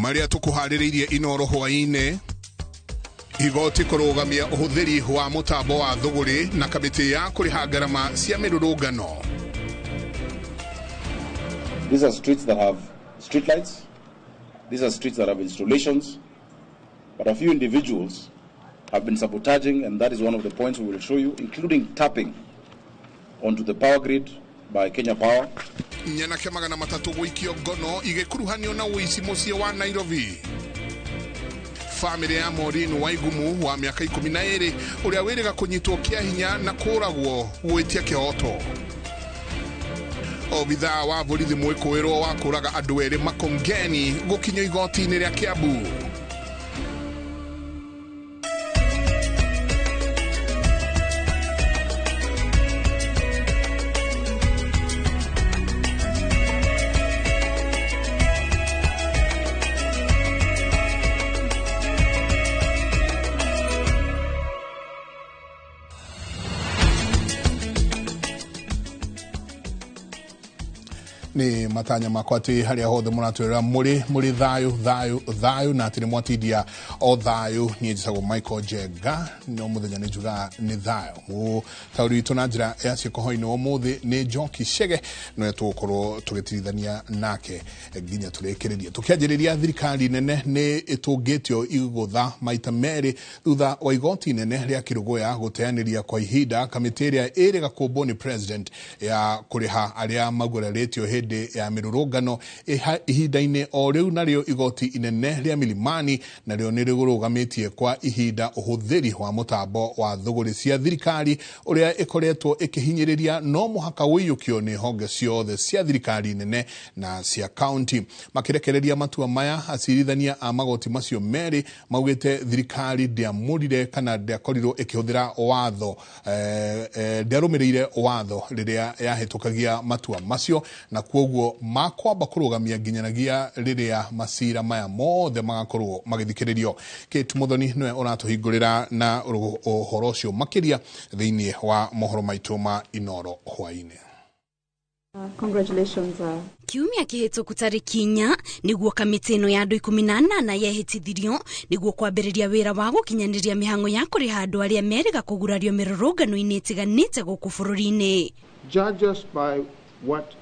Maria tukuhaririirie Inoro hwaine igoti kurugamia uhuthiri wa mutambo wa thuguri na kamiti ya kuriha ngarama cia mirurungano. These are streets that have street lights. These are streets that have installations. But a few individuals have been sabotaging, and that is one of the points we will show you, including tapping onto the power grid by Kenya Power. Nyana kia magana matatu gwikio ngono igikuruhanio na uici mucie wa Nairobi. Family ya Maureen Waigumu wa miaka 12 uria wiriga kunyitwo kia hinya na kuragwo gwitia kihoto. Obithaa wa borithi mwikuirwo wa kuraga andu eri Makongeni gukinyo igoti-ini ria Kiambu. Ni matanya makwati haria hothe muratwira muri thayu na atini mwatidia o thayu ni njisagwo Michael Jenga no muthenya ni juga ni thayu mu tauri tunajira yacio kohoini o muthi ni Joki Shege no tukorwo tugitirithania nake ginya turekeririe tukianjiriria thirikari nene ni itungitio igutha maita meri thutha wa igoti nene ria Kirugoya guteaniria kwa ihinda kamiti ria iriga kumbwo ni president ya kuriha aria magureretio ya mirurungano ihinda-ini o riu nario igoti inene ria Milimani nario ni rigurugametie kwa ihinda uhuthiri wa mutambo wa thuguri cia thirikari uria ikoretwo ikihinyiriria no muhaka wiyukio ni honge ciothe cia thirikari nene na cia county. Makirekereria matua maya acirithania a magoti macio meri maugite thirikari ndiamurire kana ndiakorirwo ikihuthira watho ndiarumirire watho riria yahitukagia matua macio na kuoguo makwamba kurugamia ginyanagia riria masira maya mothe magakorwo magithikiririo. Kate Muthoni nwe uratuhingurira na uhoro ucio makiria thiini wa mohoro maitu ma Inoro hwaine. Congratulations. Kiumia kihituku tariki 4 niguo kamiti ino ya andu 18 yehitithirio niguo kwambiriria wira wa gukinyaniria mihango ya kuriha andu aria meriga kugurario mirurungano-ini itiganite guku bururi-ini. Judge us by what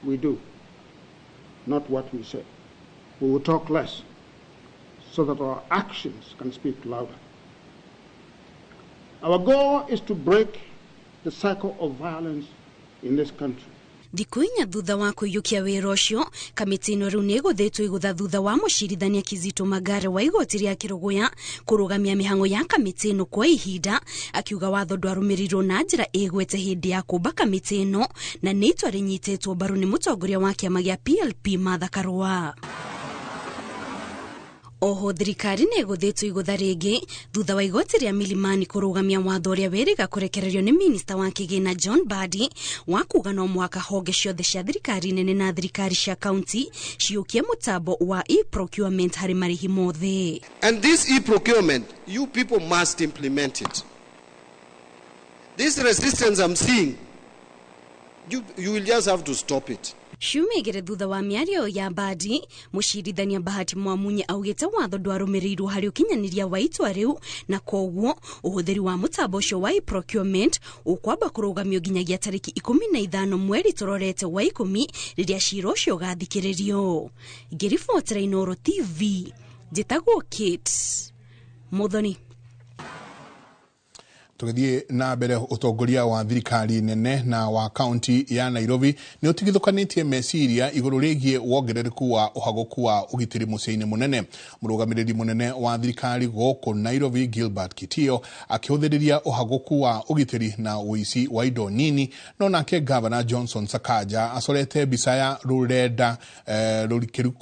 we do, not what we say. We will talk less so that our actions can speak louder. Our goal is to break the cycle of violence in this country. Thikuinya thutha wa kuyukia wira ucio kamiti ino riu niguthitwo igutha thutha wa mucirithania Kizito Magare wa igoti ria Kirugoya kurugamia mihango ya kamiti ino kwa ihinda akiuga watho ndwarumirirwo na njira igwete hindi ya kumba kamiti ino na nitwa rinyitetwo mbaru ni mutongoria wa kiama gia PLP Martha Karua. Oho thirikari ni guthitwo igutha ringi thutha wa igoti ria Milimani kurugamia watho uria weriga kurekererio ni minista wa kigina John Mbadi wa kuga no mwaka honge ciothe cia thirikari nene na thirikari cia county ciukie mutambo wa e-procurement hari marihi mothe. And this e-procurement, you people must implement it. This resistance I'm seeing, you will just have to stop it. Shumegere thutha wa miario ya Mbadi mucirithania Bahati Mwamunye augite watho ndwarumirirwo hari ukinyaniria wa itwa riu na koguo uhuthiri wa mutambo ucio wa procurement ukwamba kurugamio ginyagia tariki 15 mweri turorete wa 10 riria ciro ucio gathikiririo. Ngiribotera Inoro TV njitagwo Kate Muthoni. Tugithie na mbere utongoria wa thirikari nene na wa county ya Nairobi ni utigithukanitie meciria iguru rigie wongerereku wa uhagoku wa ugitiri muciini munene. Murugamiriri munene wa thirikari goko Nairobi Gilbert Kitio akihuthiriria uhagoku wa ugitiri na uici wa indo nini no nake Governor Johnson Sakaja asorete bisaya rurenda rurikiru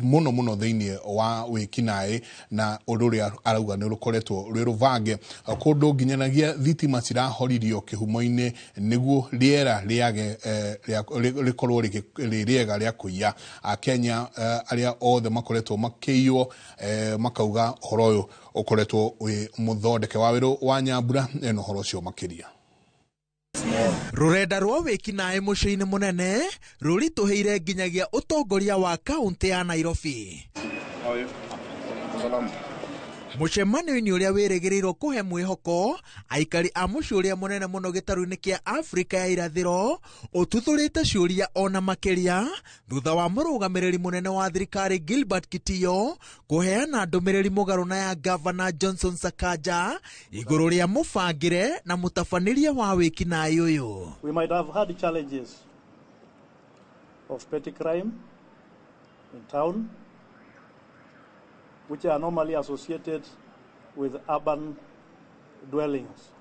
muno thiini wa wikinae na ururia arauga ni rukoretwo rwiruvange kundu ginyana thitima cirahoririo kihumo-ini niguo riera riage rikorwo riega ria kuiya. Kenya aria othe makoretwo makeiyo makauga horo uyu ukoretwo wi muthondeke wa wiru wa Nyambura eno horo ucio makiria. Rurenda rwa wikinae muciini munene rurituheire nginyagia utongoria wa kaunti ya Nairobi. How are you? Salam. Mucemanio-ini uria wiregereirwo kuhe mwihoko aikari a muci uria munene muno gitaru-ini kia Afrika ya irathiro ututhurite ciuria ona makiria thutha wa murugamiriri munene wa thirikari Gilbert Kitio kuheana ndumiriri mugaru na ya Governor Johnson Sakaja iguru ria mubangire na mutabanirie wa wikinaĩ uyu. We might have had challenges of petty crime in town, which are normally associated with urban dwellings.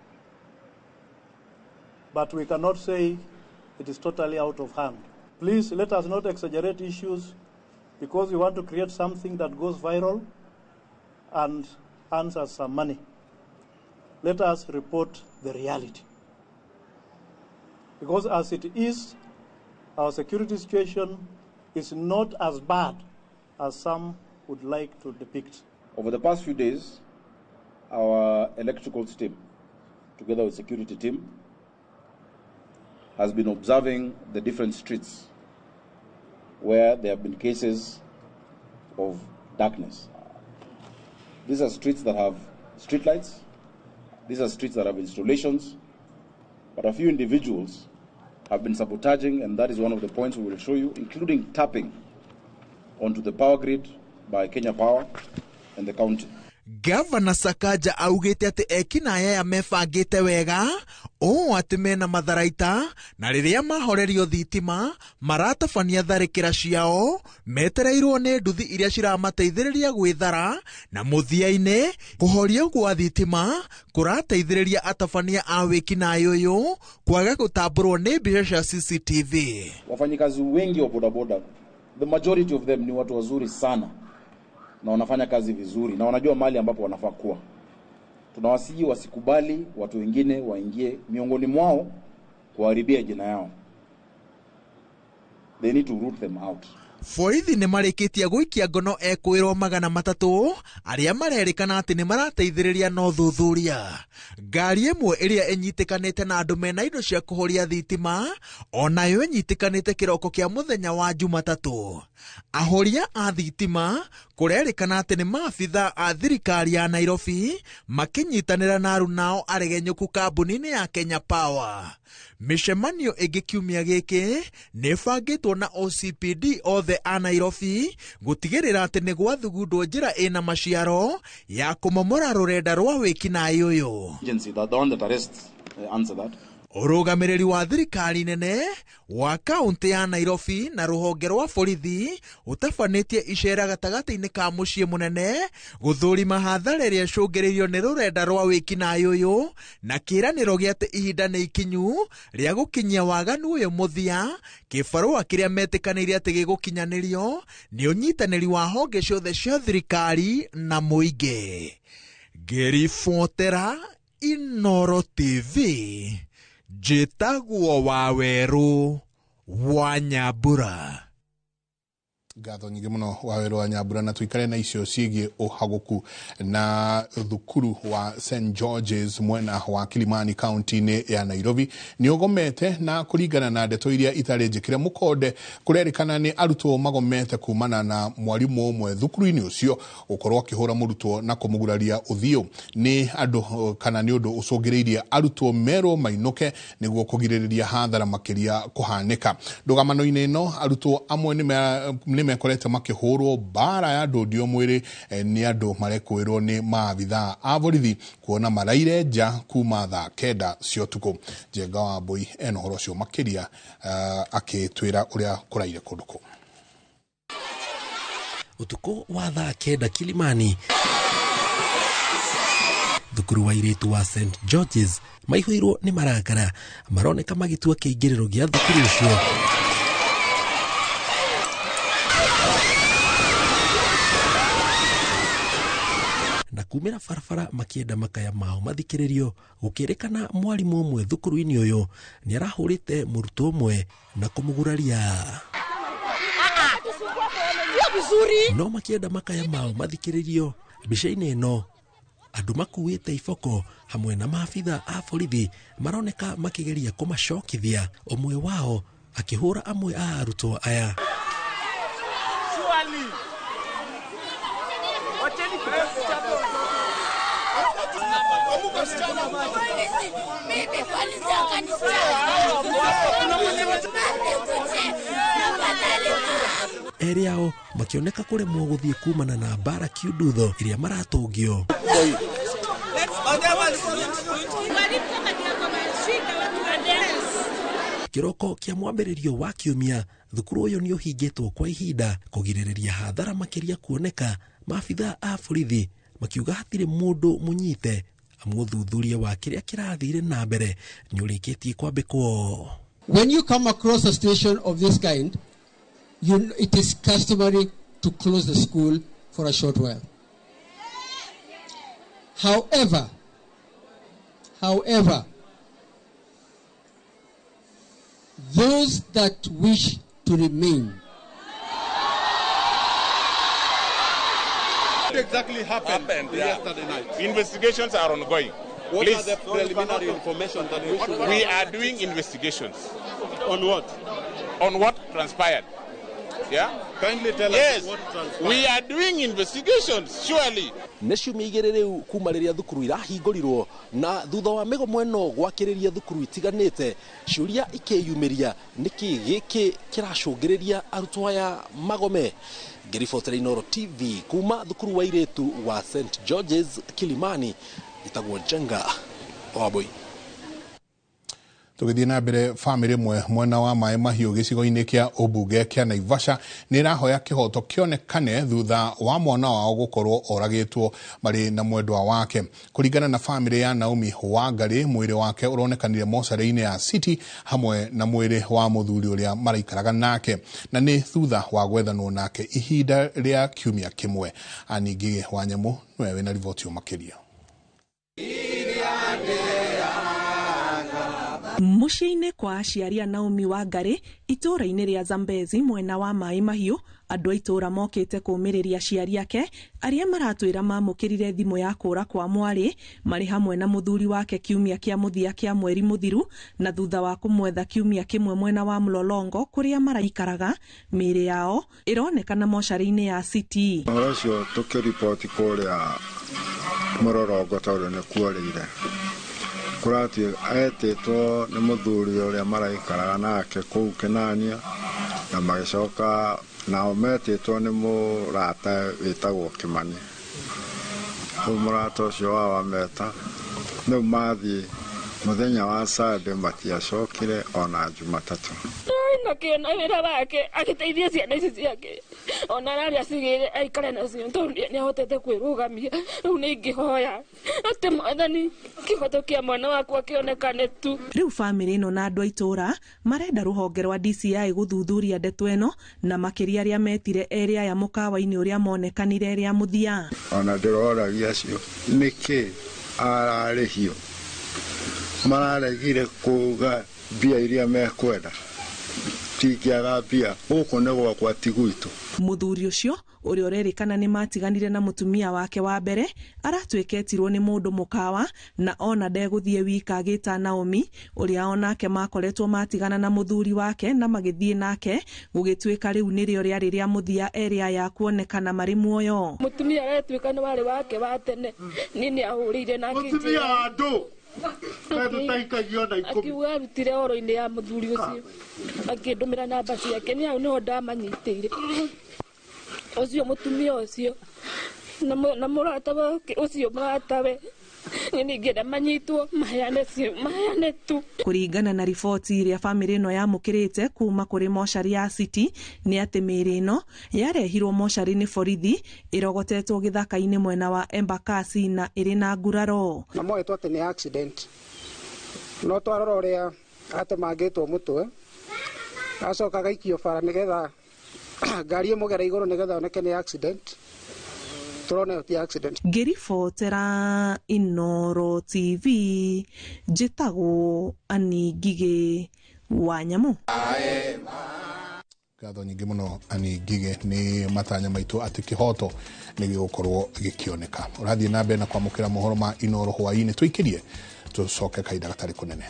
But we cannot say it is totally out of hand. Please let us not exaggerate issues because we want to create something that goes viral and earns us some money. Let us report the reality. Because as it is, our security situation is not as bad as some would like to depict. Over the past few days, our electrical team, together with security team, has been observing the different streets where there have been cases of darkness. These are streets that have streetlights. These are streets that have installations. But a few individuals have been sabotaging, and that is one of the points we will show you, including tapping onto the power grid by Kenya Power and the county. Governor Sakaja augite ati ekina aya mebangite wega o ati mena matharaita na riria mahorerio thitima maratabania tharikira ciao metereirwo ni nduthi iria ciramateithiriria gwithara na muthiaine kuhoria gwa thitima kurateithiriria atabania a wikinaĩ uyu kwaga gutamburwo ni mbica cia CCTV. Wafanyikazi wengi wa bodaboda, the majority of them ni watu wazuri sana na wanafanya kazi vizuri na wanajua mahali ambapo wanafaa kuwa. Tunawasihi wasikubali watu wengine waingie miongoni mwao kuharibia jina yao. They need to root them out. Borithi nĩ marĩkĩtie gũikia ngono ekwĩrwo 300 arĩa marerĩkana atĩ nĩ marateithĩrĩria na ũthuthuria. Ngari ĩmwe ĩrĩa ĩnyitĩkanĩte na andũ mena indo cia kũhoria thitima onayo ĩnyitĩkanĩte kĩroko kĩa mũthenya wa Jumatatũ. Ahoria a thitima kũrerĩkana atĩ nĩ maabitha a thirikari ya Nairobi makĩnyitanĩra na arunao aregenyũku kambuni-inĩ ya Kenya Power. Mĩcemanio ĩngĩ kiumia gĩkĩ nĩ bangĩtwo na OCPD othe a Nairobi gũtigĩrĩra atĩ nĩ gwathugundwo njĩra ĩna maciaro ya kũmomora rũrenda rwa wĩkinaĩ ũyũ. Ũrũgamĩrĩri wa thirikari nene wa kaunti ya Nairobi na rũhonge rwa borithi ũtabanĩtie icera gatagatĩ-inĩ ka mũciĩ mũnene gũthũrima hathara ĩrĩa ĩcũngĩrĩirio nĩ rũrenda rwa wĩkinaĩ ũyũ na kĩĩranĩro gĩa atĩ ihinda nĩ ikinyu rĩa gũkinyia waganu ũyũ mũthia. Kĩbarũa kĩrĩa metĩkanĩire atĩ gĩgũkinyanĩrio nĩ ũnyitanĩri wa honge ciothe cia thirikari na mũingĩ. Ngĩribotera Inooro TV. Jitagwo Waweru wa Nyambura. Ngatho nyingĩ mũno Waweru wa Nyambura, na tuikare na icio ciĩgiĩ ũhagũku na thukuru wa St George's mwena wa Kilimani kaunti-inĩ ya Nairobi nĩ ũgomete, na kũringana na ndeto iria itarĩ njĩkĩre mũkonde kũrerĩkana nĩ arutwo magomete kumana na mwarimũ ũmwe thukuru-inĩ ũcio gũkorwo akĩhũra mũrutwo na kũmũguraria ũthiũ. Nĩ andũ kana nĩ ũndũ ũcũngĩrĩirie arutwo merwo mainũke nĩguo kũgirĩrĩria hathara makĩria kũhanĩka. Ndũgamano-inĩ ĩno arutwo amwe nĩ mekorete makĩhũrwo bara ya ndũndio mwĩrĩ nĩ andũ marekwĩrwo nĩ maabithaa a borithi kuona maraire nja kuma thaa 9 cia ũtukũ. Njenga wa Mbũi ena ũhoro ũcio makĩria akĩtwĩra ũrĩa kũraire kũndũ kũu. Ũtukũ wa thaa 9 Kilimani, thukuru wa airĩtu wa St George's maihũirwo nĩ marakara maroneka magĩtua kĩingĩrĩro gĩa thukuru ũcio. Na kumĩra barabara makĩenda makaya mao mathikĩrĩrio, gũkĩrĩkana mwarimũ ũmwe thukuru-inĩ ũyũ nĩ arahũrĩte mũrutwo ũmwe na kũmũguraria. No makĩenda makaya mao mathikĩrĩrio, mbica-inĩ ĩno andũ makuĩte iboko hamwe na maabitha a borithi maroneka makĩgeria kũmacokithia, ũmwe wao akĩhũra amwe a arutwo aya. Eri ao makioneka kuremwo guthie kumana na mbara kiundutho iria maratungio. Kiroko kia mwambĩrĩrio wa kiumia thukuru ũyũ nĩ ũhingĩtwo kwa ihinda kũgirĩrĩria hathara makiria kuoneka. Maabitha a borithi makiuga hatirĩ mũndũ mũnyite amu ũthuthuria wa kĩrĩa kĩrathire na mbere nĩ ũrĩkĩtie kwambĩkwo. When you come across a situation of this kind, it is customary to close the school for a short while. However, those that wish to remain. What exactly happened yesterday night? Investigations are ongoing. What are the preliminary information that we are doing investigations. On what? On what transpired. Yeah? Kindly tell us what transpired. We are doing investigations, surely. Neciumia igĩrĩ rĩu kuma rĩrĩa thukuru irahingũrirwo na thutha wa mĩgomo ĩno gwakĩrĩria thukuru itiganĩte, ciũria ikĩyumĩria nĩkĩ gĩkĩ kĩracũngĩrĩria arutwo aya magome. Ngĩribotera Inooro TV kuma thukuru wa airĩtu wa St George's Kilimani, gĩtagwo Njenga Wambui. Tugithii na mbere, famĩlĩ imwe mwena wa Maĩ Mahiũ gĩcigo-inĩ kĩa ũmbunge kĩa Naivasha nĩ irahoya kĩhoto kĩonekane thutha wa mwana wao gũkorwo oragĩtwo marĩ na mwendwa wake. Kũringana na famĩlĩ ya Naomi Wangari, mwĩrĩ wake ũronekanire mocarĩ-inĩ ya City hamwe na mwĩrĩ wa mũthuri ũrĩa maraikaraga nake, na nĩ thutha wa gwethanwo nake ihinda rĩa kiumia kĩmwe. Ani Ngigĩ wa Nyamũ nĩwe wĩna riboti makĩria. Muciĩ-inĩ kwa aciari a Naomi Wangari itũũra-inĩ rĩa Zambezi mwena wa Maĩ Mahiũ, andũ a itũũra mokĩte kũũmĩrĩria aciari ake arĩa maratwĩra mamũkĩrire thimũ ya kũũra kwa mwarĩ marĩ hamwe na mũthuri wake kiumia kĩa mũthia kĩa mweri mũthiru, na thutha wa kũmwetha kiumia kĩmwe mwena wa Mlolongo kũrĩa maraikaraga, mĩĩrĩ yao ĩronekana mocarĩ-inĩ ya City. Ũhoro ũcio tũkĩriboti kũrĩa Mlolongo tondũ nĩ kuorĩire. Kuratio aetĩtwo nĩ mũthuri ũrĩa maraikaraga nake kũu Kĩnania, na magĩcoka nao metĩtwo nĩ mũrata wĩtagwo Kĩmani. Rĩu mũrata ũcio wao ameta, rĩu mathiĩ mũthenya wa Sunday matiacokire ona Jumatatũ. Nakĩona wĩra wake agĩteithia ciana ici ciake, ona arĩa cigĩre aikare nacio tondũ nĩahotete kwĩrũgamia. Rĩu nĩingĩhoya atĩ Mwathani kĩhoto kĩa mwana wakwa kĩonekane tu. Rĩu famĩlĩ ĩno na andũ a itũũra marenda rũhonge rwa DCI gũthuthuria ndeto ĩno, na makĩria arĩa metire erĩ aya mũkawa-inĩ ũrĩa monekanire rĩa mũthia. Ona ndĩroragia acio nĩkĩ ararĩhio, mararegire kuga mbia iria mekwenda tikiaga mbia gũkũ nĩ gwakwa ti gwitũ. Mũthuri ũcio ũrĩa ũrerĩkana nĩ matiganire na mũtumia wake wa mbere aratuĩka etirwo nĩ mũndũ mũkawa, na ona ndegũthiĩ wika agĩta Naomi ũrĩa onake makoretwo matigana na mũthuri wake na magĩthiĩ nake, gũgĩtuĩka rĩu nĩrĩo rĩarĩ rĩa mũthia erĩ aya kuonekana marĩ muoyo. Mũtumia aretuĩka nĩ warĩ wake wa tene, nĩ ahũrĩire na mũtumia wa andũ akiuga arutire oro-inĩ ya mũthuri ũcio, akĩndũmĩra namba ciake, nĩ hau nĩho ndamanyitĩire ũcio mũtumia ũcio na mũrata ũcio mũratawe ningĩenda manyitwo maheane tu. Kũringana na riboti iria famĩlĩ ĩno yamũkĩrĩte kuma kũrĩ mocarĩ ya City, nĩ atĩ mĩĩrĩ ĩno yarehirwo mocarĩ nĩ borithi ĩrogotetwo gĩthaka-inĩ mwena wa Embakasi na ĩrĩ na nguraro. Na moetwo atĩ nĩ accident, no twarora ũrĩa atemangĩtwo mũtwe acoka agaikio bara nĩgetha ngari ĩmũgera igũrũ nĩgetha oneke nĩ accident. Ngĩribotera Inooro TV, njĩtagwo Ani Ngigĩ wa Nyamũ. Ngatho nyingĩ mũno Ani Ngigĩ, nĩ matanya maitũ atĩ kĩhoto nĩ gĩgũkorwo gĩkĩoneka. Ũrathiĩ na mbere na kwamũkĩra mohoro ma Inooro hwaĩ-inĩ, tũikĩrie tũcoke kahinda gatarĩ kũnene.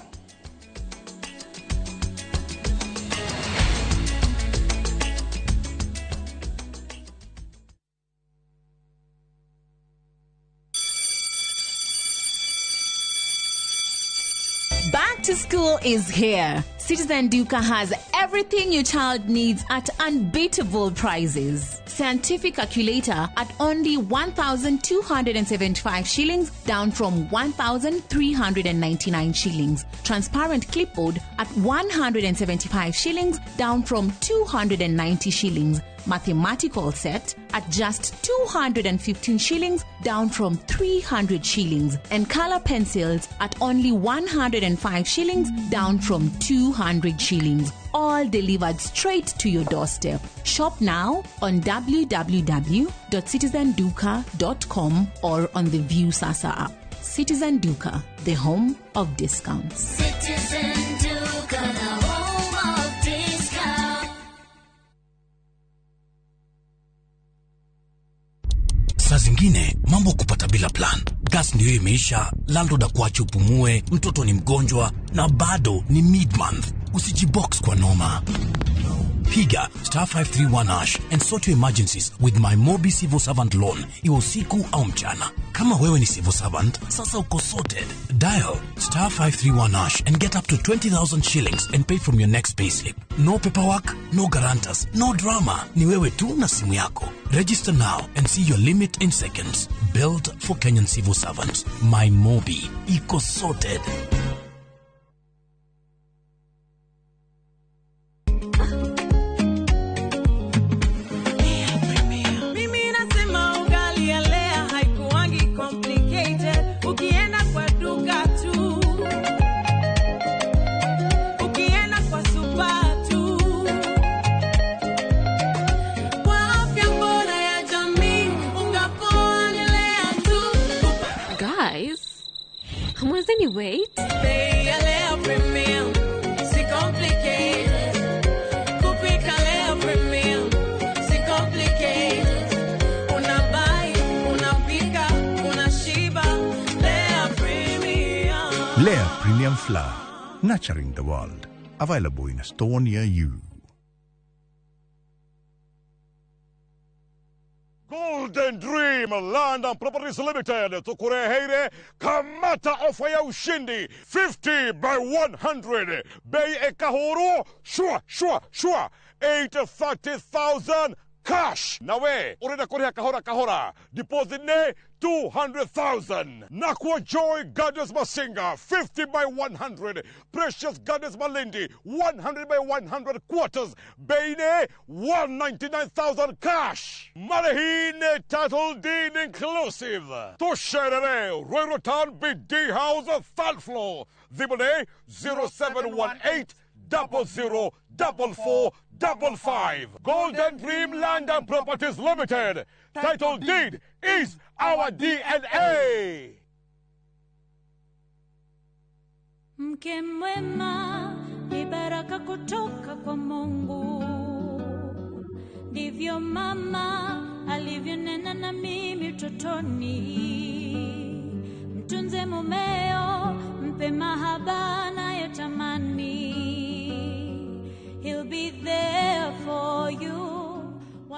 Back to school is here. Citizen Duka has everything your child needs at unbeatable prices. Scientific calculator at only 1,275 shillings, down from 1,399 shillings. Transparent clipboard at 175 shillings, down from 290 shillings. Mathematical set at just 215 shillings, down from 300 shillings. And color pencils at only 105 shillings, down from 200 shillings. All delivered straight to your doorstep. Shop now on www.citizenduka.com or on the View Sasa app. Citizen Duka, the home of discounts. Citizen Duka, the home of discounts. Saa zingine mambo kupata bila plan. Gas ndio imeisha, landlord akuache upumue, mtoto ni mgonjwa na bado ni mid-month. Usijibox kwa noma. Piga *531# and sort your emergencies with my Mobi Civil Servant Loan. Iwe usiku au mchana. Kama wewe ni civil servant, sasa uko sorted. Dial *531# and get up to 20,000 shillings and pay from your next payslip. No paperwork, no guarantors, no drama. Ni wewe tu na simu yako. Register now and see your limit in seconds. Built for Kenyan civil servants. My Mobi. Iko sorted. Wait. Lea Premium Flour, nurturing the world. Available in a store near you. Golden Dream Land and Properties Limited tukureheire kamata ofa ya ushindi 50 by 100 bei ekahoro shua 830,000 cash. Nawe urenda kureha kahora deposit ne 200,000. Nakwa Joy Gardens Masinga 50 by 100. Precious Gardens Malindi 100 by 100 quarters. Beine 199,000 cash. Marahine title deed inclusive. Tosherere Roy Rotan BD House 3rd floor. Zibone 0718 004455. Golden Dream Land and Properties Limited. Title deed is our DNA. Mke mwema ni baraka kutoka kwa Mungu. Ndivyo mama alivyonena na mimi utotoni. Mtunze mumeo, mpe mahaba anayotamani. He'll be there for you.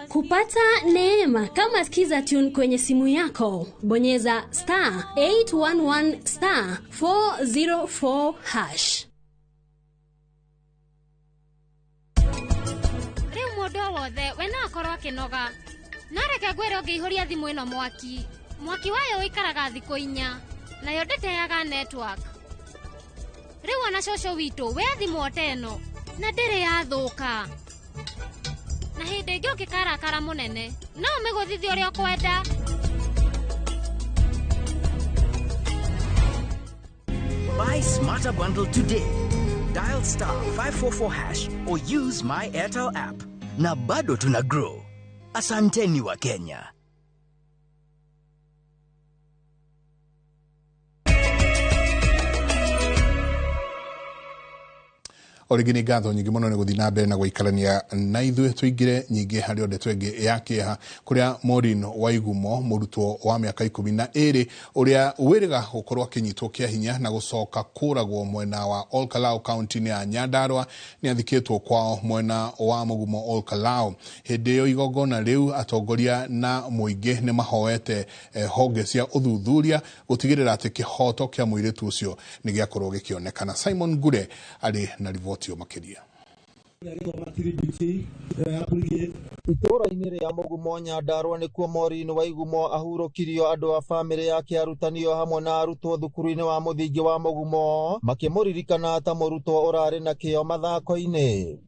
Kupata neema kama skiza tune kwenye simu yako, bonyeza *811*404#. Rĩu mũndũ wothe wena akorwo kinoga. Nareke ngwĩre ũngĩihũria thimũ ĩno mwaki. Mwaki wayo wĩikaraga thikũ 4 nayo ndĩteaga network. Rĩu ona cũcũ witũ we thimũ oteno na ndĩrĩ yathũka. Na hĩndĩ ĩngĩ ũngĩkarakara mũnene no ũmĩgũthithie ũrĩa ũkwenda. Buy Smarter Bundle today. Dial *544# or use my Airtel app. Na bado tuna grow. Asanteni wa Kenya. origini gatho nyingi muno ni guthina mbere na guikarania na ithuĩ tuingire nyingi hari onde twenge ya kieha kuria Maureen Waigumo murutwo wa miaka 12 uria wiriga gukorwo akinyitwo kia hinya na gucoka kuragwo mwena wa Olkalau county ya Nyandarua ni athikitwo kwao mwena wa Mugumo Olkalau. Hindi yo igongona riu atongoria na muingi ni mahoete honge cia uthuthuria gutigirira ati kihoto kia muiritu ucio ni giakorwo gikionekana. Simon Gure ari na riboti yo makiria. Itũra-inĩ rĩa Mugumo Nyandarua nĩkuo Maureen Waigumo ahurũkirio andũ a bamĩrĩ yake arutanio hamwe na arutwo thukuru-inĩ wa mũthingi wa Mugumo makĩmũririkana ta mũrutwo ũrarĩ na kĩyo mathako-inĩ.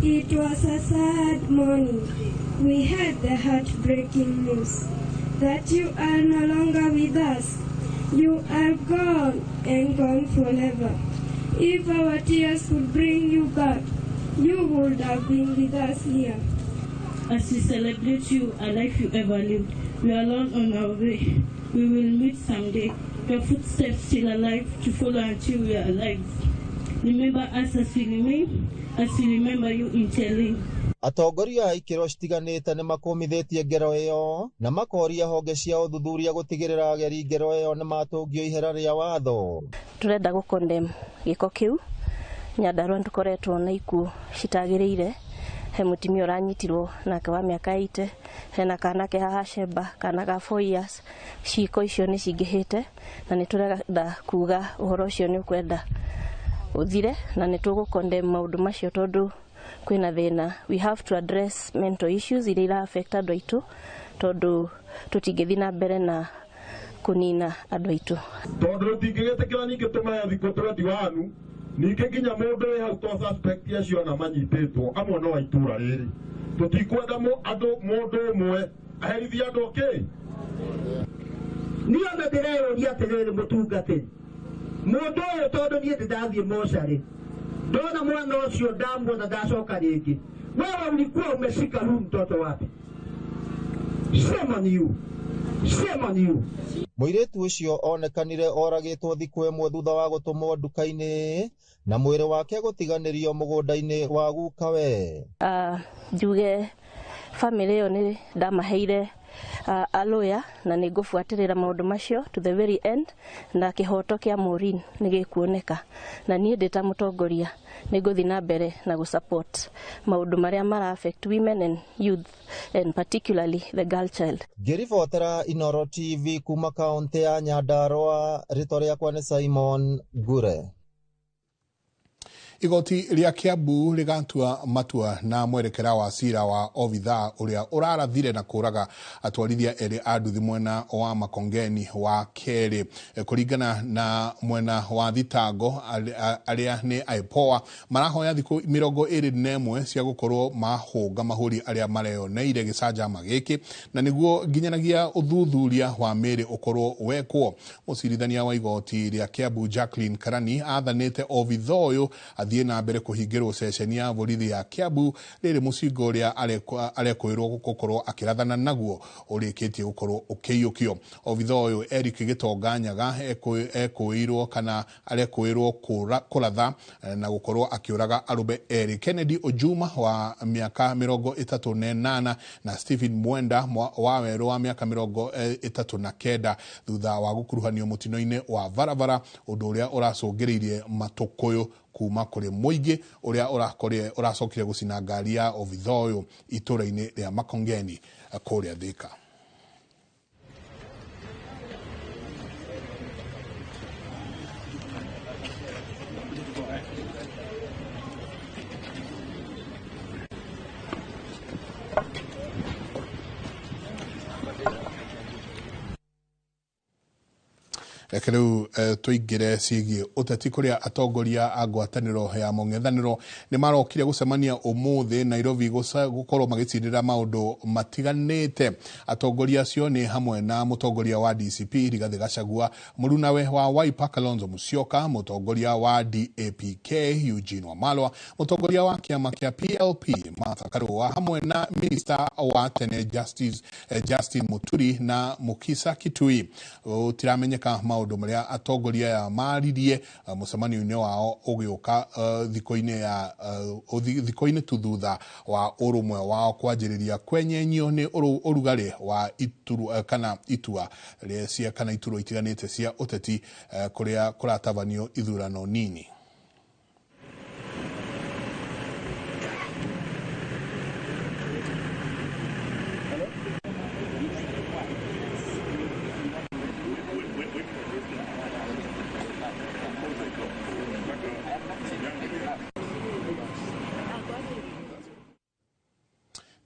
It was a sad morning. We had the heartbreaking news that you are no longer with us. You are gone and gone forever. If our tears would bring you back, you would have been with us here. As we celebrate you, a life you ever lived, we are alone on our way. We will meet someday. Your footsteps still alive to follow until we are alive. Remember us as we remain, as we remember you in telling. Atongoria a ikĩro citiganĩte nĩ makũmithĩtie ngero ĩyo na makoria honge cia ũthuthuria gũtigĩrĩra ageri ngero ĩyo nĩ matũngio ihera rĩa watho. Turenda gũkondem gĩko kĩu. Nyandarua nĩtũkoretwo na ikuũ citagĩrĩire. He mũtumia ũranyitirwo nake wa mĩaka 80, hena kanake haha Sheba kana ga 4 years. Ciiko icio nĩ cingĩhĩte na nĩtũrenda kuga ũhoro ũcio nĩ ũkwenda ũthire na nĩtũgũkondem maũndũ macio tondũ kwina thina. We have to address mental issues iria ira affect andũ aitũ tondũ tutingĩthi na mbere na kunina andũ aitũ. Tondũ tutingĩgĩtĩkĩra ningĩ tũmaya thikũ 21 ningĩ nginya mũndũ wĩ hau to suspect acio na manyitĩtwo amwe no itũra rĩrĩ. Tũtikwenda mũndũ ũmwe aherithia andũ okay. Niĩ ona ndĩreyũria atĩrĩrĩ mũtungatĩri. Mũndũ ũyũ tondũ niĩ ndathiĩ mocarĩ. Ndona mwana ũcio ndamuona ndacoka rĩngĩ. Wewe ulikuwa umeshika huyu mtoto wapi? Shame on you. Shame on you. Mũirĩtu ũcio onekanire oragĩtwo thikũ ĩmwe thutha wa gũtũmwo nduka-inĩ na mwĩrĩ wake gũtiganĩrio mũgũnda-inĩ wa gukawe. Njuge family ĩyo nĩ ndamaheire a lawyer na nĩngũbuatĩrĩra maũndũ macio to the very end na kĩhoto kĩa Maureen nĩgĩkuoneka na niĩ ndĩ ta mũtongoria nĩngũthi na mbere na gũsupport maũndũ marĩa mara affect women and youth and particularly the girl child. Ngĩribotera Inooro TV kuma kaũntĩ ya Nyandarua, rĩtwa rĩakwa nĩ Simon Gure. Igoti ria Kiambu rigatua matua na mwerekera wa cira wa obitha uria urarathire na kuraga atwarithia eri a nduthi mwena wa Makongeni wa Keri. Kuringana na mwena wa thitango aria ni aipoa marahoya thiku 21 cia gukorwo mahunga mahuri aria mareyoneire gicanjama giki na niguo nginyanagia uthuthuria wa miri ukorwo wekwo. Mucirithania wa igoti ria Kiambu Jacqueline Karani athanite obitha uyu athie na mbere kuhingirwo ceceni ya borithi ya Kiambu riri mucingo uria arekwirwo gukorwo akirathana naguo urikitie gukorwo ukiyukio. Obitha uyu Eric Gitonganyaga ekwirwo kana arekwirwo kuratha na gukorwo akiuraga arube Eric Kennedy Ojuma wa miaka 38 na Stephen Mwenda wa weru wa miaka 39 thutha wa gukuruhanio mutino-ini wa barabara undu uria uracungiririe matukuyu kuma kuri muingi uria uracokire gucina ngari ya obitha uyu itũra-inĩ rĩa Makongeni kuria Thika. Ekelu tuigire cigie uteti kuria atongoria a ngwataniro ya mung'ethaniro ni marokire gucemania umuthi Nairobi gukorwo magicirira maundu matiganite. Atongoria acio ni hamwe na mutongoria wa DCP Rigathi Gachagua, murunawe wa Wiper Kalonzo Musyoka, mutongoria wa DAPK Eugene Wamalwa, mutongoria wa kiama kia PLP Martha Karua, hamwe na minister wa tene Justin Muturi na Mukisa Kitui. Utiramenyeka maundu maria atongoria ya maririe mucemanio-ini wao ugioka thiko-ini tuthutha wa urumwe wao kwanjiriria kwenyenyio ni urugari wa ituru kana itua cia kana ituru itiganite cia uteti kuria kuratabanio ithurano nini.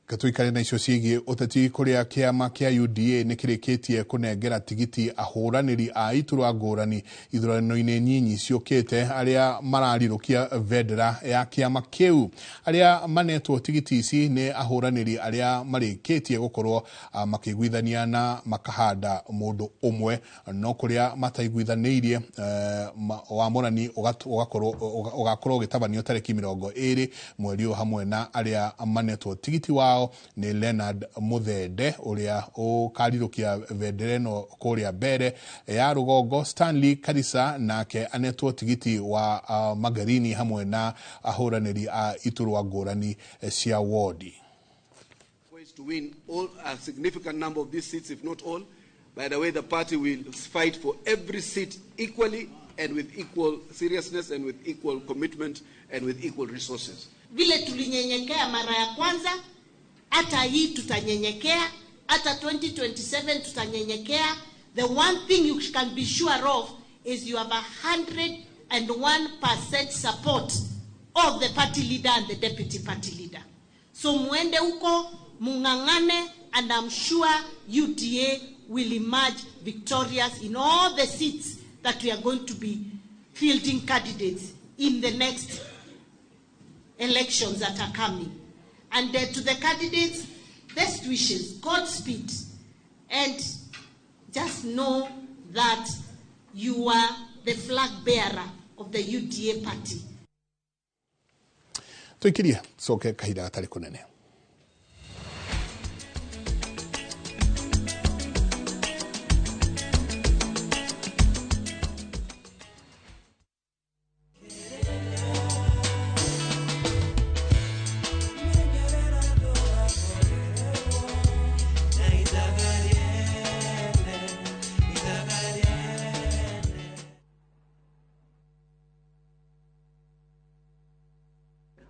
Katuikare na icio ciĩgiĩ ũteti kuria kiama kia UDA nikirikitie kunengera tigiti ahuraniri a iturwa ngũrani ithurano-ini nyinyi ciũkĩte aria mararirukia vendera ya kiama kiu. Aria manetwo tigiti ici ni ahuraniri aria marikitie gukorwo makiguithania na makahanda mundu umwe, no kuria mataiguithanirie wamũrani ugakorwo gitabanio tariki 20 mweri hamwe na aria manetwo tigiti wao ni Leonard Muthende uria ukarirukia vendera no kuria mbere ya rugongo. Stanley Karisa nake anetwo tigiti wa Magarini hamwe na ahuraniri a iturwa ngũrani cia wodi. To win a significant number of these seats, if not all. By the way, the party will fight for every seat equally and with equal seriousness and with equal commitment and with equal resources. Vile tulinyenyekea mara ya kwanza, hata hii tutanyenyekea, hata 2027 tutanyenyekea. The one thing you can be sure of is you have 101% support of the party leader and the deputy party leader. So muende huko, mungangane, and I'm sure UDA will emerge victorious in all the seats that we are going to be fielding candidates in the next elections that are coming. And to the candidates, best wishes, Godspeed, and just know that you are the flag bearer of the UDA party. Tuikiria soke kahida gatari kunene.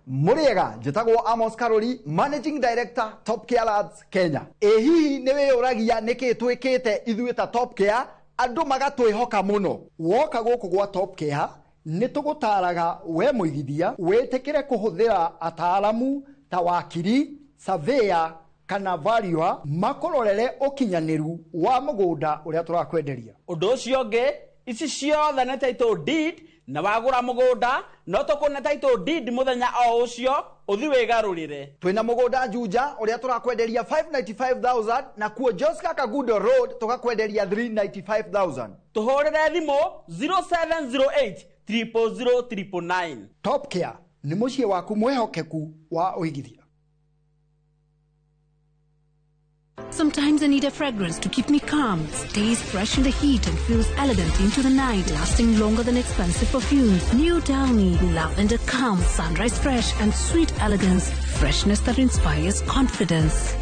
Muriega, jitagwo Amos Karoli, Managing Director, Top Care Lads, Kenya. Hihi niwe uragia niki twikite ithuita Top Care, andu magatwihoka muno. Woka guku gwa Top Care, nitugutaraga we muigithia, wetekere kuhuthira ataalamu ta wakiri, surveyor kana valuer makororere ukinyaniru wa mugunda uria turakwenderia. Undu ucio ngi, ici ciothe na title deed na wagura mugunda no tukuna title deed muthenya o ucio uthi wigarurire. Twina mugunda Juja uria turakwenderia 595,000 na kuo Joska Kagudo Road tukakwenderia 395,000. Tuhorere thimu 0708 000 Top Care ni mucie waku mwehokeku wa uigithia. Sometimes I need a fragrance to keep me calm, stays fresh in the heat and feels elegant into the night, lasting longer than expensive perfumes. New Downy, lavender calm, sunrise fresh and sweet elegance, freshness that inspires confidence.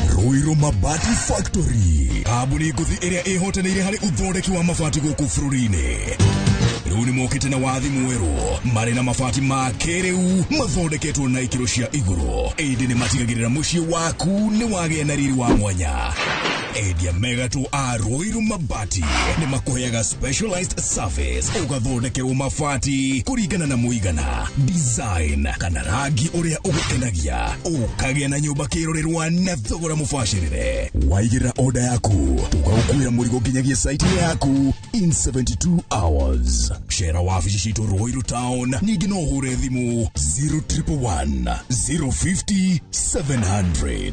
Ruiru Mabati Factory, kabuni nguthi iria ihotanĩire harĩ uthondeki wa mabati gũkũ bũrũri-inĩ. Rĩu nĩ mokĩte na wathi mwerũ marĩ na mabati ma kĩrĩu mathondeketwo na ikĩro cia igũrũ. Ĩndĩ nĩ matigagĩrĩra mũciĩ waku nĩ wagĩa na riri wa mwanya. Endia megatũ a Ruiru Mabati nĩ makũheaga specialized service ũgathondekerwo mabati kũringana na mũigana, design kana rangi ũrĩa ũgũkenagia, ũkagĩa na nyũmba kĩrorerwa na thogora mũbacĩrĩre. Waigĩra order yaku ũgagũkuĩra mũrigo nginyagia site yaku in 72 hours. Shera wabici citũ Ruiru Town, ningĩ no ũhũre thimũ 0111 050 700.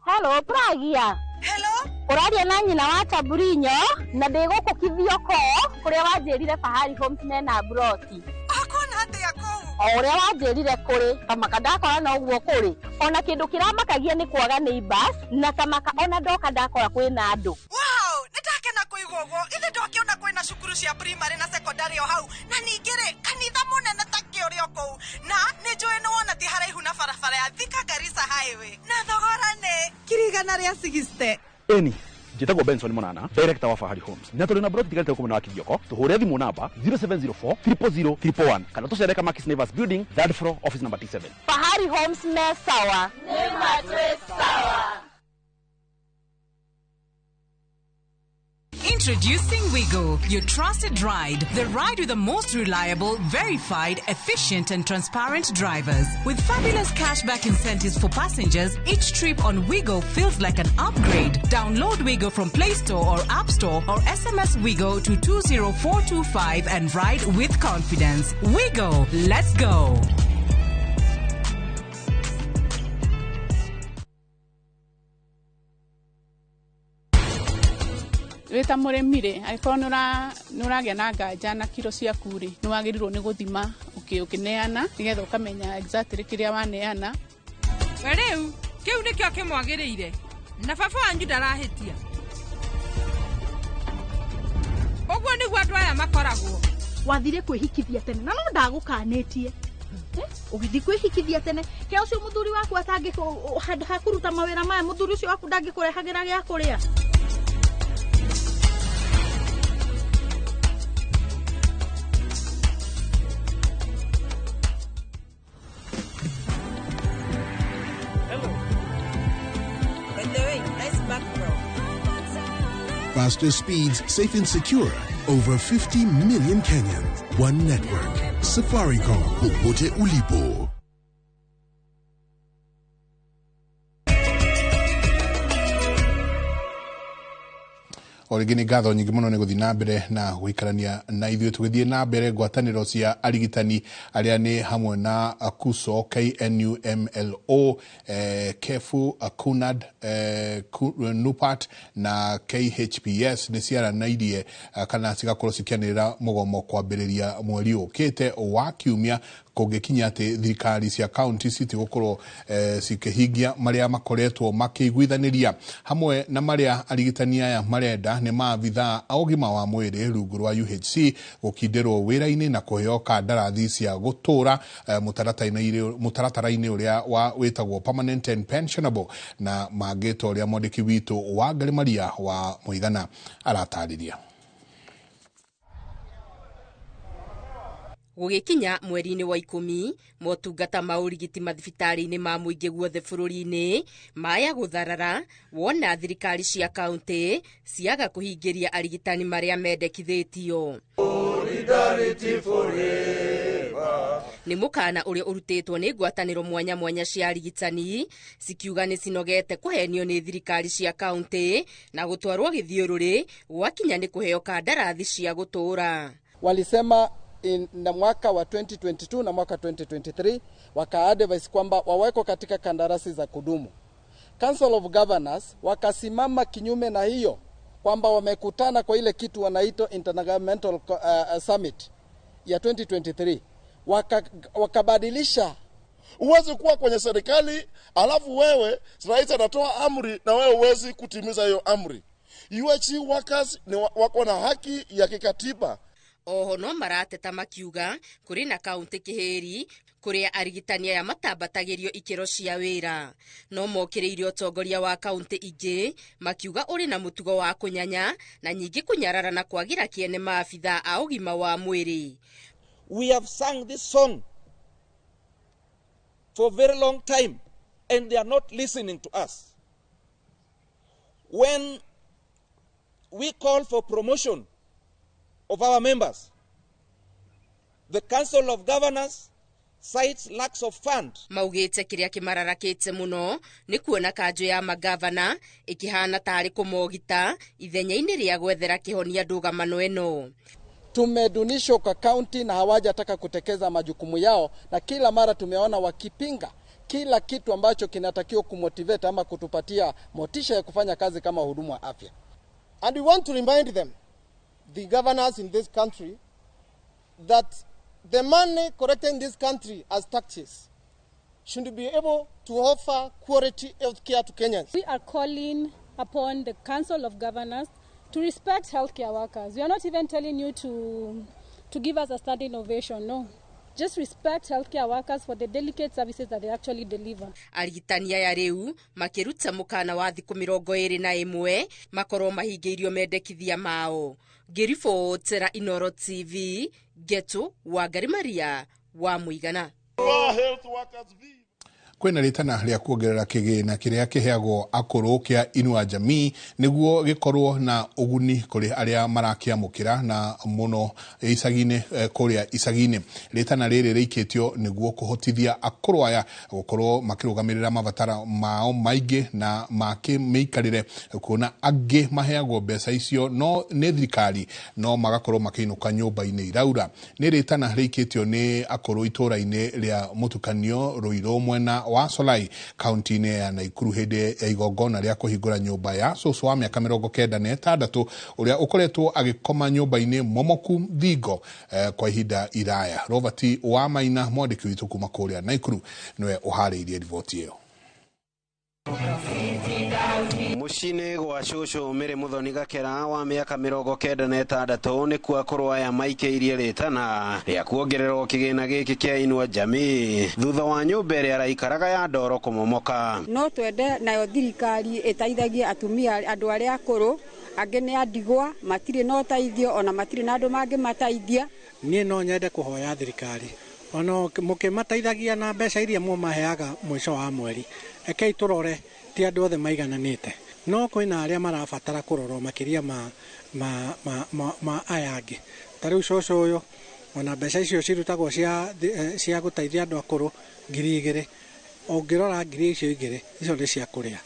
Hello, Pragia. Hello? Uraria na nyina wa Taburinyo na ndigukukithio ko kuria wanjirire Fahari Homes mena broti. Akona atia ko? ore wanjirire kuri kamaka ndakora na uguo kuri ona kindu kiramakagia ni kwaga neighbors na kamaka ona ndoka ndakora kwina andu. Wow, nitakena kuigwa uguo ithe ndokiona kwina cukuru cia primary na secondary o hau na ningire kanitha munene ta kiorio kou na ni njui ni wona ti haraihu na barabara ya Thika Garissa highway na thogora ni kirigana ria 60. Eni Jitagwo Benson Monana, director wa Fahari Homes. Na tuli na bro tigalete ko na kidioko. Tuhure thimu namba 0704 000 311. Kana tucereka Makis Nevers building, 3rd floor, office number T7. Fahari Homes me sawa. Ne mattress sawa. Introducing Wigo, your trusted ride. The ride with the most reliable, verified, efficient and transparent drivers. With fabulous cashback incentives for passengers, each trip on Wigo feels like an upgrade. Download Wigo from Play Store or App Store or SMS Wigo to 20425 and ride with confidence. Wigo, let's go. Weta muremire aikorwo nuragia na nganja na kiro ciaku ri niwagirirwo ni guthima ukineana nigetha ukamenya exactly kiria waneana. Riu kiu nikio kimwagiriire na baba wanyu ndarahitia oguo niguo andu aya makoragwo. Wathire kwihikithia tene na no ndagukanitie ugithi kwihikithia tene ke ucio muthuri waku atangi hakuruta mawira maya muthuri ucio waku ndangikurehagira gia kuria. Faster speeds, safe and secure. Over 50 million Kenyans. One network. Safaricom. Popote ulipo. Origini gatho nyingi muno ni guthi na mbere na guikarania na ithuĩ tugithie na mbere ngwatanĩro cia arigitani aria ni hamwe na KUSO, KNUMLO, KEFU, KUNAD, NUPAT na KHPS ni ciaranairie kana cigakorwo cikianĩrĩra mũgomo kwambĩrĩria mweri ũkĩte wa kiumia kũngĩkinya atĩ thirikari cia county citigokorwo cikihingia maria makoretwo makĩiguithanĩria hamwe na maria arigitani aya marenda ni maabitha a ũgima wa mwĩrĩ rungu rwa UHC gũkindĩrwo wĩra-inĩ na kũheo kandarathi cia gũtũra mũtaratara-inĩ ũrĩa wĩtagwo permanent and pensionable na mangĩ ta ũrĩa mwandĩki witũ wa Ngari Maria wa Mũigana aratarĩria. Gugikinya mweri-inĩ wa 10 motungata ma urigiti mathibitarĩ-inĩ ma mũingĩ guothe bũrũri-inĩ maya gũtharara wona thirikari cia kaunti ciaga kũhingĩria arigitani marĩa mendekithĩtio. Nĩ mũkana ũrĩa ũrutĩtwo nĩ ngwatanĩro mwanya mwanya cia arigitani cikiuga nĩ cinogete kũhenio nĩ thirikari cia kaunti na gũtwarwo gĩthiũrũrĩ gwakinya nĩ kũheo kandarathi cia gũtũra. Walisema na mwaka wa 2022 na mwaka 2023 wakaadvise kwamba waweko katika kandarasi za kudumu. Council of Governors wakasimama kinyume na hiyo kwamba wamekutana kwa ile kitu wanaito Intergovernmental Summit ya 2023 wakabadilisha. Uwezi kuwa kwenye serikali alafu wewe rais anatoa amri na wewe uwezi kutimiza hiyo amri. UHC workers ni wako na haki ya kikatiba. Oho no marateta makiuga kuri na kaunti kiheri kuria arigitani aya matambatagĩrio ikero cia wĩra no mokĩrĩire ũtongoria wa kaunti ingĩ makiuga uri na mũtugo wa kunyanya na nyingĩ kunyarara na kwagira kiene maabitha a ũgima wa mwĩrĩ. We have sung this song for a very long time and they are not listening to us. When we call for promotion of our members, the Council of Governors cites lacks of fund. Maugite kiria kimararakite muno ni kuona kanjo ya magavana ikihana tari kumogita ithenya-inĩ ria gwethera kihonia ndũgamano eno. Tumedunishwa kwa county na hawajataka kutekeza majukumu yao na kila mara tumeona wakipinga kila kitu ambacho kinatakiwa kumotivate ama kutupatia motisha ya kufanya kazi kama hudumu wa afya. And we want to remind them, the governors in this country, that the money collected in this country as taxes should be able to offer quality health care to Kenyans. We are calling upon the Council of Governors to respect healthcare workers. We are not even telling you to give us a standing ovation, no. Just respect healthcare workers for the delicate services that they actually deliver. Arigitani aya riu makiruta mukana wa thiku 21 makorwo mahingĩirio mendekithia mao. Ngĩribotera Inoro TV, Getu Wangari Maria wa Muigana. Kwena ritana ria kuongerera kigina kiria kiheagwo akuru kia Inua Jamii niguo gikorwo na uguni kuri aria marakiamukira na muno isagine kuria isagine. Ritana riri rikitio niguo kuhotithia akuru aya gukorwo makirugamirira mabatara mao maingi na makimiikarire kuona angi maheagwo mbeca icio no ni thirikari no magakorwo makiinuka nyumba-ini iraura. Ni ritana rikitio ni akuru itura-ini ria mutukanio Ruiru mwena wa Solai kaunti-ini ya Naikuru hinde ya igongona ria kuhingura nyumba ya cucu wa miaka 96 uria ukoretwo agikoma nyumba-ini momoku Thingo kwa ihinda iraya. Robert Wamaina mwandiki witu kuma kuria Naikuru niwe uhariirie riboti iyo. Mucine gwa cucu Mary Muthoni Gakera wa miaka 96 ni kuo akuru aya maikeirie ritana ria kuongererwo kigina giki kia Inua Jamii thutha wa nyumba iria araikaraga ya ndoro kumomoka. No twende nayo thirikari itaithagie atumia andu aria akuru angi ni andigwa matire no taithio ona matire na andu mangi mataithia. Nie no nyende kuhoya thirikari ono mukimataithagia na mbeca iria mumaheaga mwisho wa mweri ekei turore ti andu othe maigananite no kwina aria marabatara kurorwo makiria ma ayangi tariu cucu uyu ona mbeca icio cirutagwo cia gutaithia andu akuru 2,000 ongirora 2,000 icio ni cia kuria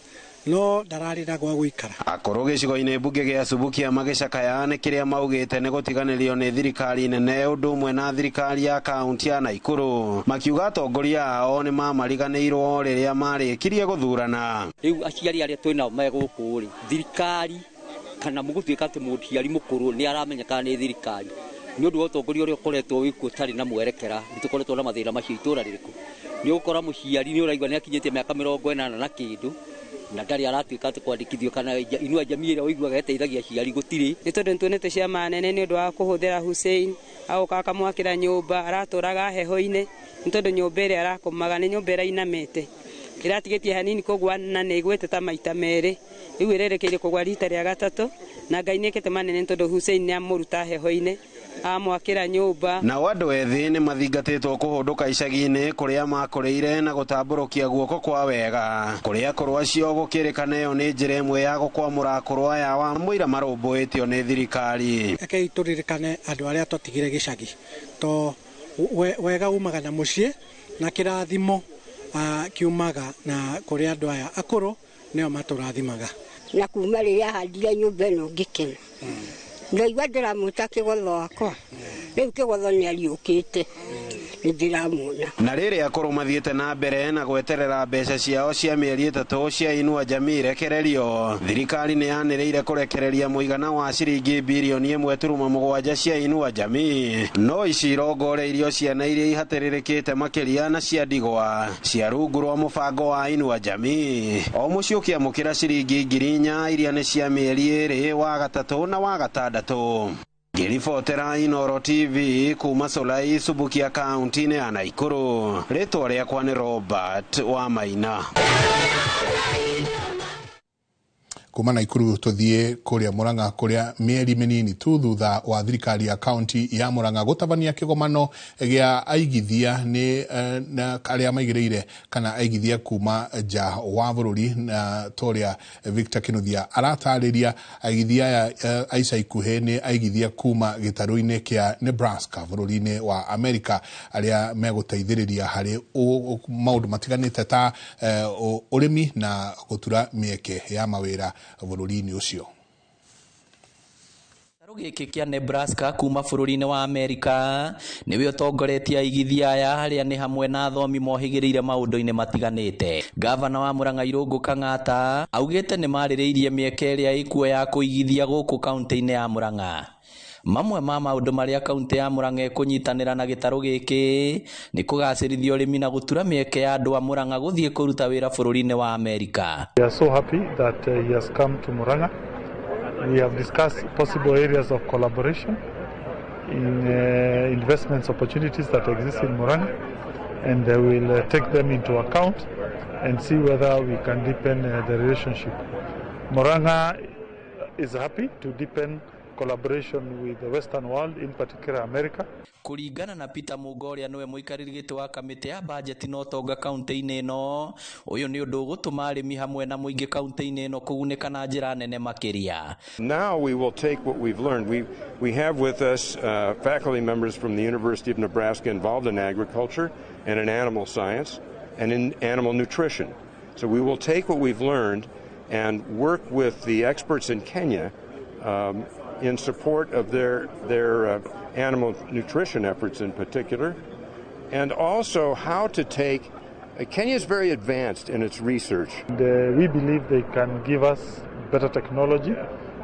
no ndararira gwa guikara. Akuru gicigo-ini mbunge gia Subukia magicakaya ni kiria maugite ni gutiganirio ni thirikari nene undu umwe na thirikari ya kaunti ya Naikuru makiuga atongoria ao ni mamariganirwo riria marikirie guthurana. Riu aciari aria twina meguku ri thirikari kana mugutwika ati muciari mukuru ni aramenyeka ni thirikari ni undu utongoria uria ukoretwo wikuo tari na mwerekera nitukoretwo na mathira macio itura ririku ni ukora muciari ni uraigwa ni akinyite miaka 80 na kindu na ndari aratwika ati kwandikithio kana Inua Jamii ira uiguaga eteithagia ciari gutiri ni tondu ntuonete ciama nene ni undu wa kuhuthira Hussein au kaka mwakira nyumba araturaga heho-ine ni tondu nyumba ira arakomaga ni nyumba ira inamete iratigitie hanini kogwa na ni igwete ta maita meri riu irerekeire kogwa rita ria gatatu na Ngai ni ekete manene ni tondu Hussein ni amuruta heho-ine amwakira nyumba. Na andu ethi ni mathingatitwo kuhunduka icagi-ini kuria makureire na gutamburukia guoko kwa wega kuria akuru acio gukirikana iyo ni njira imwe ya gukwamura akuru aya wa muira marumbuitio ni thirikari. Ekei turirikane andu aria totigire gicagi to wega umaga na mucii na kirathimo kiumaga na kuria andu aya akuru nio maturathimaga na kuma riria handire nyumba ino ngikena ndaigua ndiramuta kigotho wakwa riu kigotho ni ariukite ndiramuna na riri akuru mathiete na mbere na gweterera mbeca ciao cia mieri 3 cia Inua Jamii rekererio. Thirikari ni yaniriire kurekereria muigana wa ciringi bilioni 1.7 cia Inua Jamii no ici irongoreirio ciana iria ihatererekete makiria na cia ndigwa cia rungu rwa mubango wa Inua Jamii o mucio kiamukira ciringi 4,000 iria ni cia mieri 2 wa gatatu na wa gatandatu. Ngiribotera Inoro TV kuma Solai Subukia kaunti-ini ya Naikuru. Ritwa riakwa ni Robert Wamaina. Kuma Naikuru tuthie kuria Murang'a kuria mieri minini tu thutha wa thirikari ya kaunti ya Murang'a gutabania kigomano gia aigithia ni na aria maigireire kana aigithia kuma ja wa bururi na toria Victor Kinuthia aratariria aigithia ya Aisha Ikuhe ni aigithia kuma gitaru-ini kia Nebraska bururi-ini wa America aria meguteithiriria hari maundu matiganite ta urimi na gutura mieke ya mawira bururi-ini ucio. Giki kia Nebraska kuma bururi-ini wa America niwe utongoretie aigithia aya haria ni hamwe na athomi mohigiriire maundu-ini matiganite. Gavana wa Murang'a Irungu Kang'ata augite ni maririirie mieke iria ikuo ya kuigithia guku kaunti-ini ya Murang'a. mamwe ma maundu maria kaunti ya Murang'a kunyitanira na gitaru giki ni kugacirithia urimi na gutura mieke ya andu a Murang'a guthie kuruta wira bururi-ini wa Amerika. We are so happy that he has come to Murang'a. We have discussed possible areas of collaboration in investments opportunities that exist in Murang'a, and we will take them into account and see whether we can deepen the relationship. Murang'a is happy to deepen collaboration with the Western world, in particular America. Kuringana na Peter Mugoria niwe muikariri giti wa kamiti ya budget no tonga kaunti-ini ino, uyu ni undu gutuma arimi hamwe na muingi kaunti-ini ino kuguneka na njira nene makiria. Now we will take what we've learned. We have with us faculty members from the University of Nebraska involved in agriculture and in animal science and in animal nutrition. So we will take what we've learned and work with the experts in Kenya in support of their animal nutrition efforts in particular, and also how to take Kenya is very advanced in its research. And, we believe they can give us better technology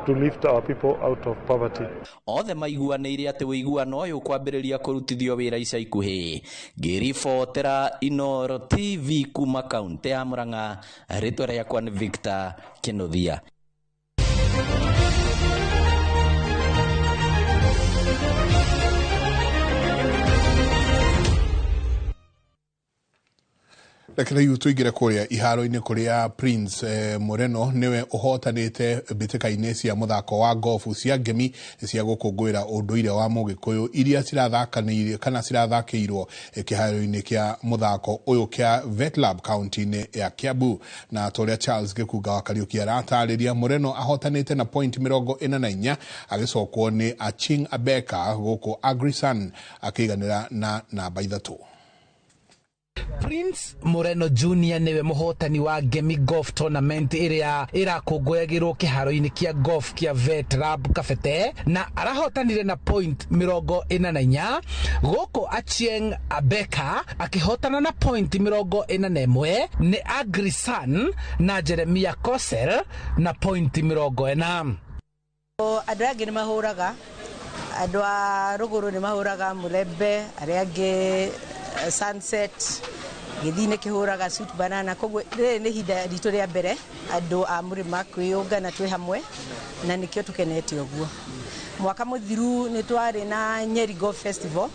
to lift our people out of poverty. Othe maiguanĩire atĩ ũiguano ũyũ kwambĩrĩria kũrutithio wĩra ica ikuhĩ. Ngĩribotera Inooro TV kuma kaunti ya Murang'a, rĩtwa rĩakwa nĩ Victor Kĩnuthia. Lakini yu tuigire kuria iharo-ini kuria Prince Moreno niwe uhotanite mbitĩka-inĩ cia muthako wa golf cia ngemi cia gũkũngũĩra ũndũire wa Mũgĩkũyũ iria cirathakanĩire kana cirathakĩirwo kĩharo-inĩ kĩa muthako ũyũ kĩa Vetlab kaunti-inĩ ya Kiambu. Na toria Charles Gĩkunga wa Kariuki aratarĩria Moreno ahotanite na point 44 agĩcokwo nĩ Aching Abeka gũkũ Agrisan akĩiganĩra na namba 3. Prince Moreno Jr. niwe muhotani wa Ngemi Golf Tournament iria irakũngũyagĩrwo kĩharo-inĩ kĩa golf kĩa Vetlab Kabete, na arahotanire na point 44 gũkũ Achieng Abeka akĩhotana na point 41 nĩ Agrisan na Jeremiah Kosel na point 40. Andũ angĩ nĩ mahũraga, andũ a rũgũrũ nĩ mahũraga Mũrembe, arĩa angĩ Sunset, githine kihuraga Sweet Banana. Koguo rĩrĩ nĩ ihinda ritũ rĩa mbere andũ a mũrĩma kwĩyũngana twĩ hamwe, na nĩkĩo tũkenete ũguo. Mwaka mũthiru nĩ twarĩ na Nyeri Golf Festival,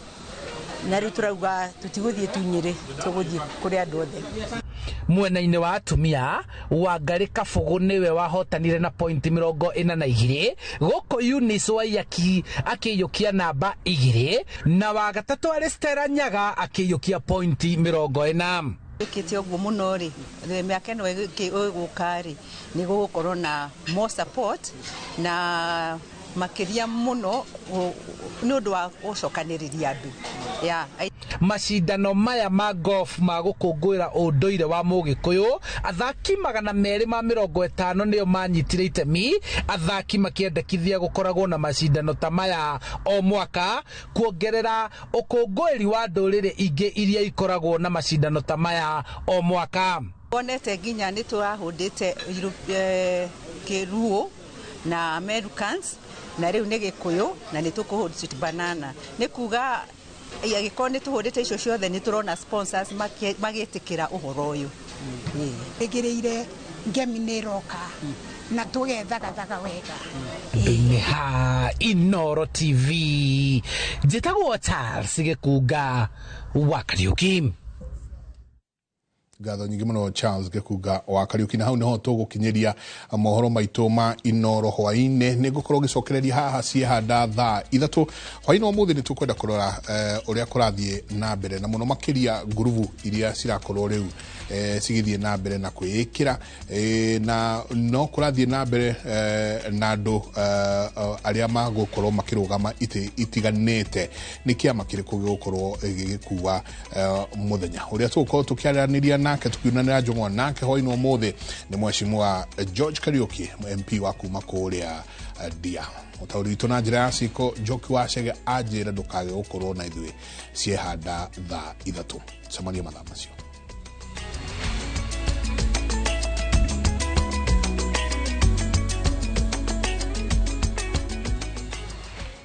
na rĩu tũrauga tũtigũthiĩ tu Nyeri, tũgũthiĩ kũrĩ andũ othe. Mwena-inĩ wa atumia, Wangari Kabogo niwe wahotanire na point 42 gũkũ Eunice Waiyaki akĩiyũkia namba 2 na wa gatatũ arĩ Stella Nyaga akĩiyũkia point 40. Ikite ũguo mũno rĩ, mĩaka ĩno ĩgũka rĩ, nĩ gũgũkorwo na more support na makiria muno nĩ ũndũ wa gũcokanĩrĩria andũ. Macindano maya ma golf ma gũkũngũĩra ũndũire wa Mũgĩkũyũ, athaki 250 nĩo manyitire itemi, athaki makĩendekithia gũkoragwo na macindano ta maya o mwaka kuongerera ũkũngũĩri wa ndũrĩrĩ ingĩ iria ikoragwo na macindano ta maya o mwaka. Wonete nginya nĩ tũrahũndĩte Kĩruo na Americans, na rĩu nĩ Gĩkũyũ na nĩ tũkũhũndĩ Sweet Banana. Nĩ kuga agĩkorwo nĩ tũhũndĩte icio ciothe nĩ tũrona sponsors magĩtĩkĩra ũhoro ũyũ. Ĩgĩrĩire Ngemi nĩ roka na tũgethagathaga wega. Thĩinĩ ha Inooro TV, njĩtagwo Charles Gĩkunga wa Kariuki. Ngatho nyingĩ mũno Charles Gĩkunga wa Kariuki, na hau nĩho tũgũkinyĩria mohoro maitũ ma Inooro hwaĩ-inĩ. Nĩ ngũkorwo gĩcokereria haha ciehanda thaa 3 hwaĩ-inĩ ũmũthĩ. Nĩ tũkwenda kũrora ũrĩa kũrathiĩ na mbere na mũno makĩria ngurubu iria cirakorwo rĩu cigithiĩ na mbere na kwĩĩkĩra, na no kũrathiĩ na mbere na andũ arĩa magũkorwo makĩrũgama itĩ itiganĩte. Nĩ kĩama kĩrĩkũ gĩgũkorwo gĩgĩkuua mũthenya ũrĩa tũgũkorwo tũkĩaranĩria nake tukiunanĩra njũng'wa nake hwaĩ-inĩ ũmũthĩ nĩ Mheshimiwa George Kariuki, MP wa kuma kũrĩa Ndia. Mũtaũri witũ na njĩra ya ciko Njoki wa Chege anjĩra ndũkage gũkorwo na ithuĩ ciehanda thaa 3. Cemania mathaa macio.